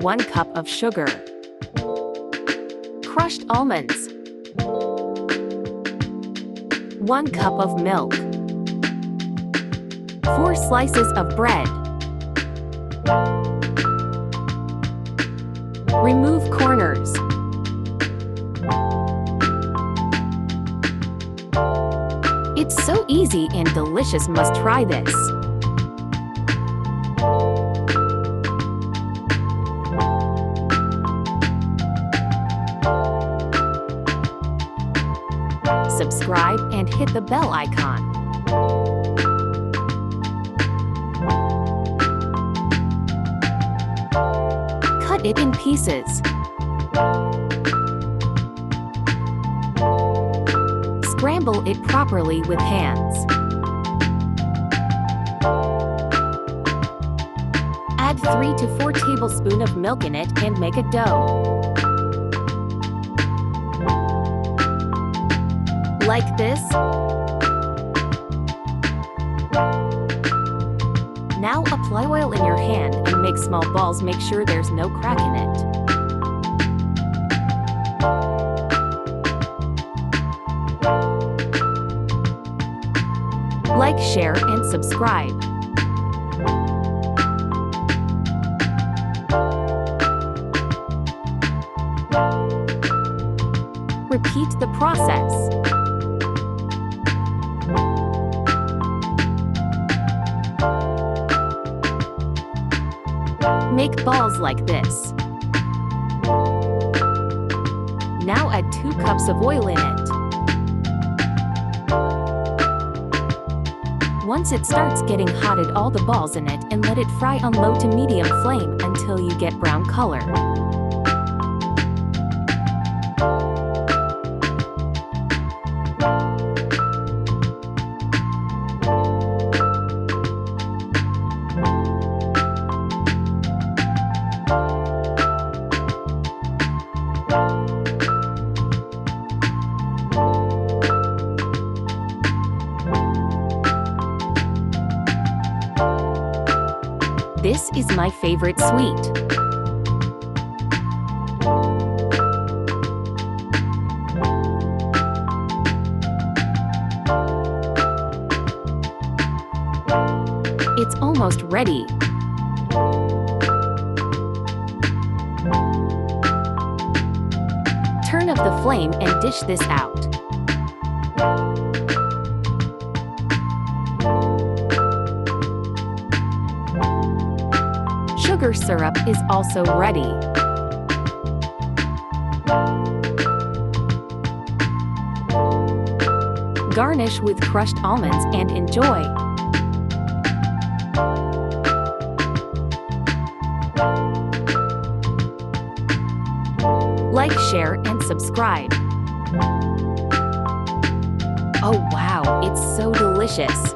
1 cup of sugar, crushed almonds, 1 cup of milk, 4 slices of bread. Remove corners. It's so easy and delicious, must try this. Subscribe and hit the bell icon. Cut it in pieces. Scramble it properly with hands. Add 3 to 4 tablespoons of milk in it and make a dough. Like this. Now apply oil in your hand and make small balls. Make sure there's no crack in it. Like, share, and subscribe. Repeat the process. Make balls like this. Now add 2 cups of oil in it. Once it starts getting hot, add all the balls in it and let it fry on low to medium flame until you get brown color. This is my favorite sweet. It's almost ready. Turn up the flame and dish this out. Sugar syrup is also ready. Garnish with crushed almonds and enjoy. Like, share, and subscribe. Oh wow, it's so delicious.